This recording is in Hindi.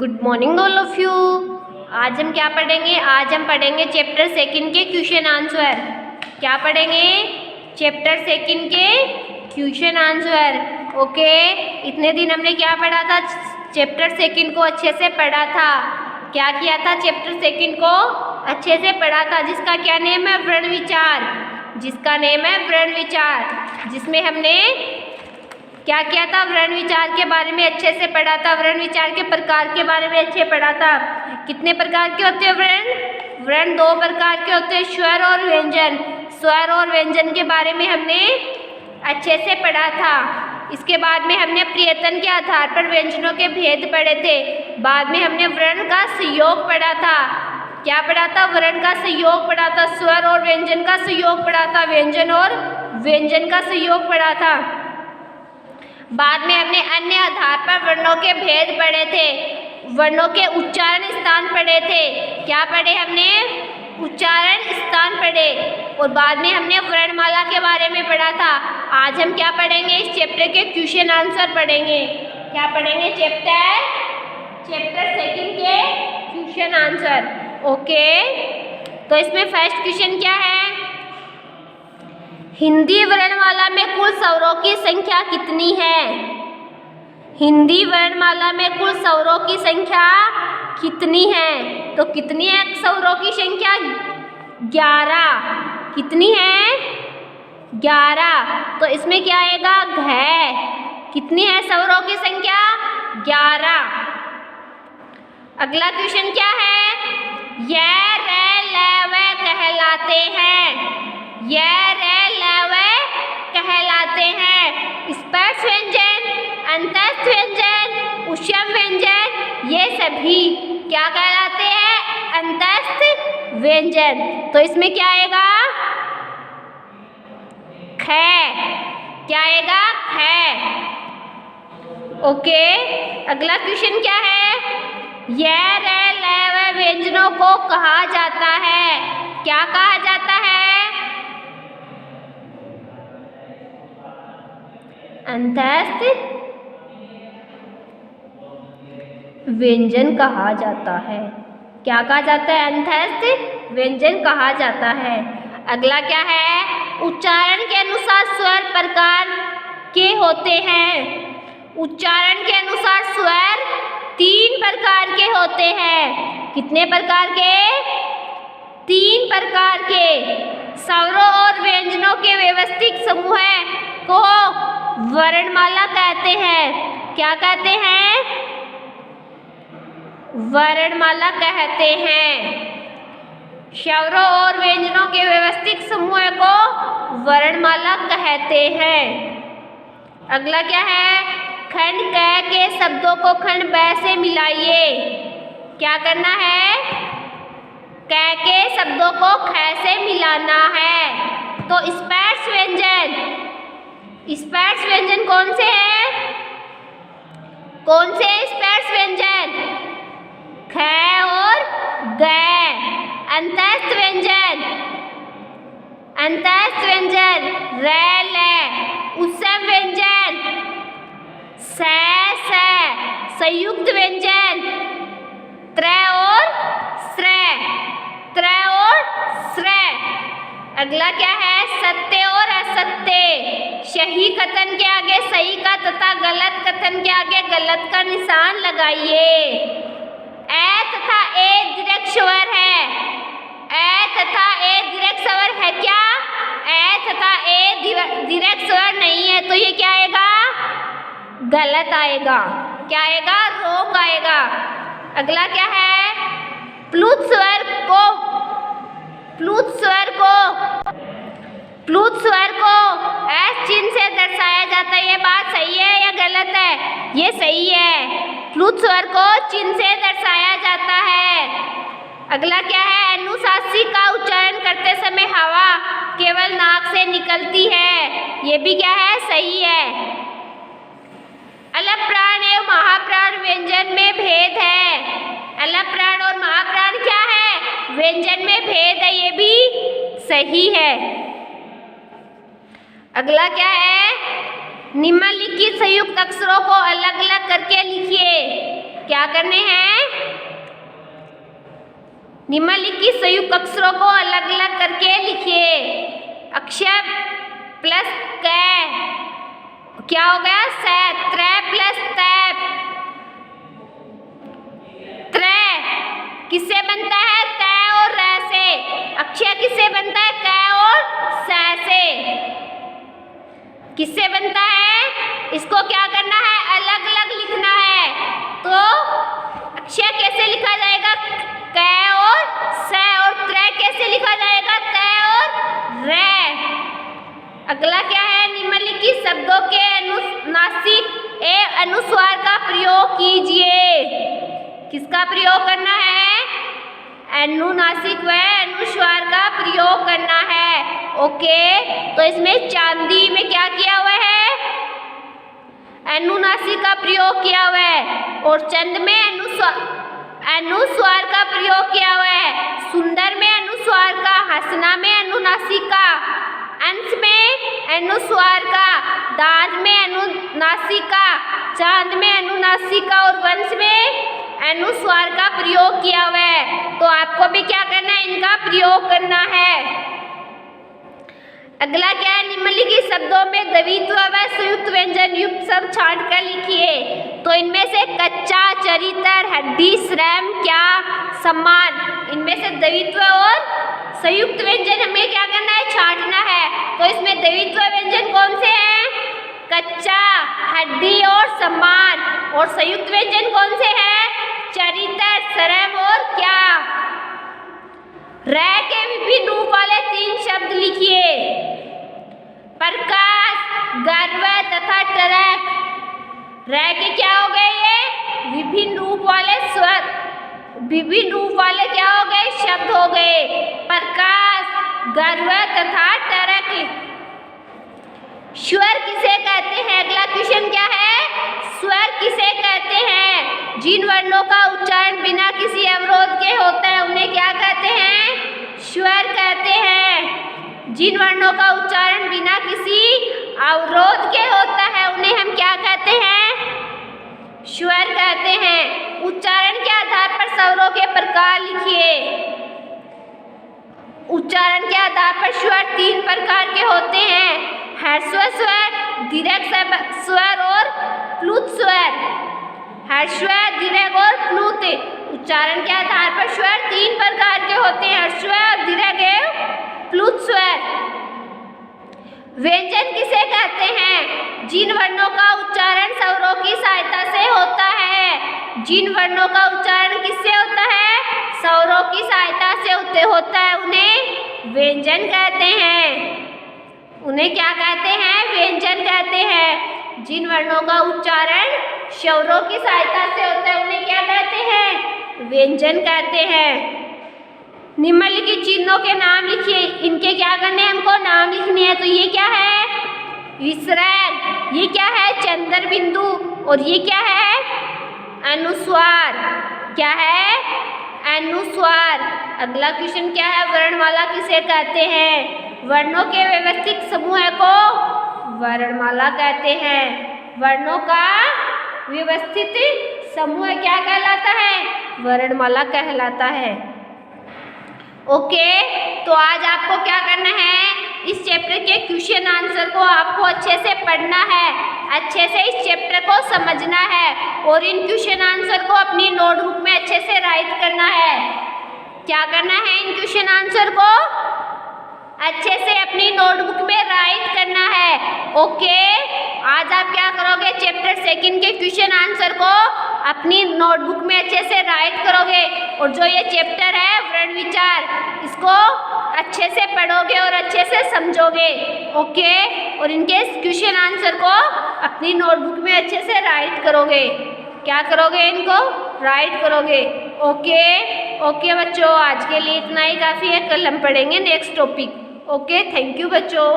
Good morning all of you. आज हम क्या पढ़ेंगे? आज हम पढ़ेंगे चैप्टर सेकंड के क्वेश्चन आंसर। क्या पढ़ेंगे? चैप्टर सेकंड के क्वेश्चन आंसर। ओके, इतने दिन हमने क्या पढ़ा था? चैप्टर सेकंड को अच्छे से पढ़ा था। क्या किया था? चैप्टर सेकंड को अच्छे से पढ़ा था, जिसका क्या नेम है? वर्ण विचार। जिसका नेम है वर्ण विचार, जिसमें हमने क्या किया था? वर्ण विचार के बारे में अच्छे से पढ़ा था। वर्ण विचार के प्रकार के बारे में अच्छे पढ़ा था। कितने प्रकार के होते हैं वर्ण? वर्ण दो प्रकार के होते हैं, स्वर और व्यंजन। स्वर और व्यंजन के बारे में हमने अच्छे से पढ़ा था। इसके बाद में हमने प्रयत्न के आधार पर व्यंजनों के भेद पढ़े थे। बाद में हमने वर्ण का संयोग पढ़ा था। क्या पढ़ा था? वर्ण का संयोग पढ़ा था। स्वर और व्यंजन का संयोग पढ़ा था। व्यंजन और व्यंजन का संयोग पढ़ा था। बाद में हमने अन्य आधार पर वर्णों के भेद पढ़े थे। वर्णों के उच्चारण स्थान पढ़े थे। क्या पढ़े हमने? उच्चारण स्थान पढ़े। और बाद में हमने वर्णमाला के बारे में पढ़ा था। आज हम क्या पढ़ेंगे? इस चैप्टर के क्वेश्चन आंसर पढ़ेंगे। क्या पढ़ेंगे? चैप्टर सेकंड के क्वेश्चन आंसर। ओके, तो इसमें फर्स्ट क्वेश्चन क्या है? हिंदी वर्णमाला में कुल स्वरों की संख्या कितनी है? हिंदी वर्णमाला में कुल स्वरों की संख्या कितनी है? तो कितनी है स्वरों की संख्या? 11। कितनी है? 11। तो इसमें क्या आएगा? घ। कितनी है स्वरों की संख्या? 11। अगला क्वेश्चन क्या है? य, र, ल, व कहलाते हैं। य, र, ल, व कहलाते हैं। स्पर्श व्यंजन, अंतस्थ व्यंजन, उष्म व्यंजन, ये सभी क्या कहलाते हैं? अंतस्थ व्यंजन। तो इसमें क्या आएगा? ख। क्या आएगा? ख। ओके, अगला क्वेश्चन क्या है? य, र, ल, व व्यंजनों को कहा जाता है। क्या कहा जाता है? अंतस्थ व्यंजन कहा जाता है। क्या कहा जाता है? अंतस्थ व्यंजन कहा जाता है। अगला क्या है? उच्चारण के अनुसार स्वर प्रकार के होते हैं। उच्चारण के अनुसार स्वर 3 प्रकार के होते हैं। कितने प्रकार के? 3 प्रकार के। स्वरों और व्यंजनों के व्यवस्थित समूह को वर्णमाला कहते हैं। क्या कहते हैं? वर्णमाला कहते हैं। स्वरों और व्यंजनों के व्यवस्थित समूह को वर्णमाला कहते हैं। अगला क्या है? खंड क के शब्दों को खंड ब से मिलाइए। क्या करना है? क के शब्दों को ख से मिलाना है। तो स्पर्श व्यंजन, स्पर्श व्यंजन कौन से हैं? कौन से स्पर्श व्यंजन? ख और ग। अंतस्थ व्यंजन, अंतस्थ व्यंजन र, ल। उष्म व्यंजन स, स। संयुक्त व्यंजन त्र और स्र, त्र और स्र। अगला क्या है? सत्य और असत्य। सही कथन के आगे सही का तथा गलत कथन के आगे गलत का निशान लगाइए। ए तथा ए दीर्घ स्वर है। ए तथा ए दीर्घ स्वर है क्या? ए तथा ए दीर्घ स्वर नहीं है, तो ये क्या आएगा? गलत आएगा। क्या आएगा? रॉन्ग आएगा। अगला क्या है? प्लुत स्वर को एस चिन्ह से दर्शाया जाता है। ये बात सही है या गलत है? ये सही है। प्लुत स्वर को चिन्ह से दर्शाया जाता है। अगला क्या है? अनुनासिक का उच्चारण करते समय हवा केवल नाक से निकलती है। ये भी क्या है? सही है। अलप्राण एवं महाप्राण व्यंजन में भेद है। अलप्राण और महाप्राण क्या है? व्यंजन में भेद है। ये भी सही है। अगला क्या है? निम्नलिखित संयुक्त अक्षरों को अलग अलग करके लिखिए। क्या करने हैं? निम्नलिखित संयुक्त अक्षरों को अलग अलग करके लिखिए। अक्षय प्लस कै क्या हो गया? सै। त्रै प्लस तैप त्रै किससे बनता है? तै और रै से। अक्षय किससे बनता है? कै और सै से। किससे बनता है? इसको क्या करना है? अलग अलग लिखना है। तो अक्षय कैसे लिखा जाएगा? कै और सै। और त्रै कैसे लिखा जाएगा? तै और रै। अगला क्या है? निम्नलिखित शब्दों के अनुनासिक एवं अनुस्वार का प्रयोग कीजिए। किसका प्रयोग करना है? अनुनासिक व अनुस्वार का प्रयोग करना है। ओके, तो इसमें चांदी में क्या किया हुआ है? अनुनासिक का प्रयोग किया हुआ है। और चंद में अनुस्वार का प्रयोग किया हुआ है। सुंदर में अनुस्वार का, हंसना में अनुनासिक का, अंश में अनुस्वार का, दांत में अनुनासिक का, चांद में अनुनासिक का और वंश में अनुस्वार का प्रयोग किया हुआ है। तो आपको भी क्या करना है? इनका प्रयोग करना है। अगला क्या है? निम्नलिखित शब्दों में द्वित्व व संयुक्त व्यंजन युक्त शब्द छांट कर लिखिए। तो इनमें से कच्चा, चरित्र, हड्डी, श्रम, क्या, सम्मान, इनमें से द्वित्व और संयुक्त व्यंजन हमें क्या करना है? छांटना है। तो इसमें द्वित्व व्यंजन कौन से हैं? कच्चा, हड्डी और सम्मान। और संयुक्त व्यंजन कौन से हैं? चरित्र, श्रम और क्या। रै के विभिन्न रूप वाले 3 शब्द लिखिए। प्रकाश, गर्व तथा टरक। रै के क्या हो गए? ये विभिन्न रूप वाले स्वर, विभिन्न रूप वाले क्या हो गए? शब्द हो गए। प्रकाश, गर्व तथा टरक। स्वर किसे कहते हैं? अगला क्वेश्चन क्या है? स्वर किसे कहते हैं? जिन वर्णों का उच्चारण बिना किसी अवरोध के होता है उन्हें क्या कहते हैं? स्वर कहते हैं। जिन वर्णों का उच्चारण बिना किसी अवरोध के होता है उन्हें हम क्या कहते हैं? स्वर कहते हैं। उच्चारण के आधार पर स्वरों के प्रकार लिखिए। उच्चारण के आधार पर स्वर 3 प्रकार के होते हैं। ह्रस्व स्वर, दीर्घ स्वर और प्लुत स्वर। ह्रस्व, दीर्घ और प्लुत। उच्चारण के आधार पर स्वर 3 प्रकार के होते हैं। ह्रस्व, दीर्घ एवं प्लुत स्वर। व्यंजन किसे कहते हैं? जिन वर्णों का उच्चारण स्वरों की सहायता से होता है। जिन वर्णों का उच्चारण किससे होता है? स्वरों की सहायता से होता है उन्हें व्यंजन कहते हैं। उन्हें क्या कहते हैं? व्यंजन कहते हैं। जिन वर्णों का उच्चारण स्वरों की सहायता से होता है उन्हें क्या कहते हैं? व्यंजन कहते हैं। निम्नलिखित चिन्हों के नाम लिखिए। इनके क्या करने हैं? हमको नाम लिखने हैं। तो ये क्या है? विसर्ग। ये क्या है? चंद्र बिंदु। और ये क्या है? अनुस्वार। क्या है? अनुस्वार। अगला क्वेश्चन क्या है? वर्णमाला किसे कहते हैं? वर्णों के व्यवस्थित समूह को वर्णमाला कहते हैं। वर्णों का व्यवस्थित समूह क्या कहलाता है? वर्णमाला कहलाता है। ओके, तो आज आपको क्या करना है? इस चैप्टर के क्वेश्चन आंसर को आपको अच्छे से पढ़ना है, अच्छे से इस चैप्टर को समझना है और इन क्वेश्चन आंसर को अपनी नोटबुक में अच्छे से राइट करना है। क्या करना है? इन क्वेश्चन आंसर को अच्छे से अपनी नोटबुक में राइट करना है। ओके, आज आप क्या करोगे? चैप्टर 2 के क्वेश्चन आंसर को अपनी नोटबुक में अच्छे से राइट करोगे और जो ये चैप्टर है वर्ण विचार, इसको अच्छे से पढ़ोगे और अच्छे से समझोगे। ओके, और इनके क्वेश्चन आंसर को अपनी नोटबुक में अच्छे से राइट करोगे। क्या करोगे? इनको राइट करोगे। ओके बच्चों, आज के लिए इतना ही काफ़ी है। कल हम पढ़ेंगे next topic. Okay, thank you बच्चों।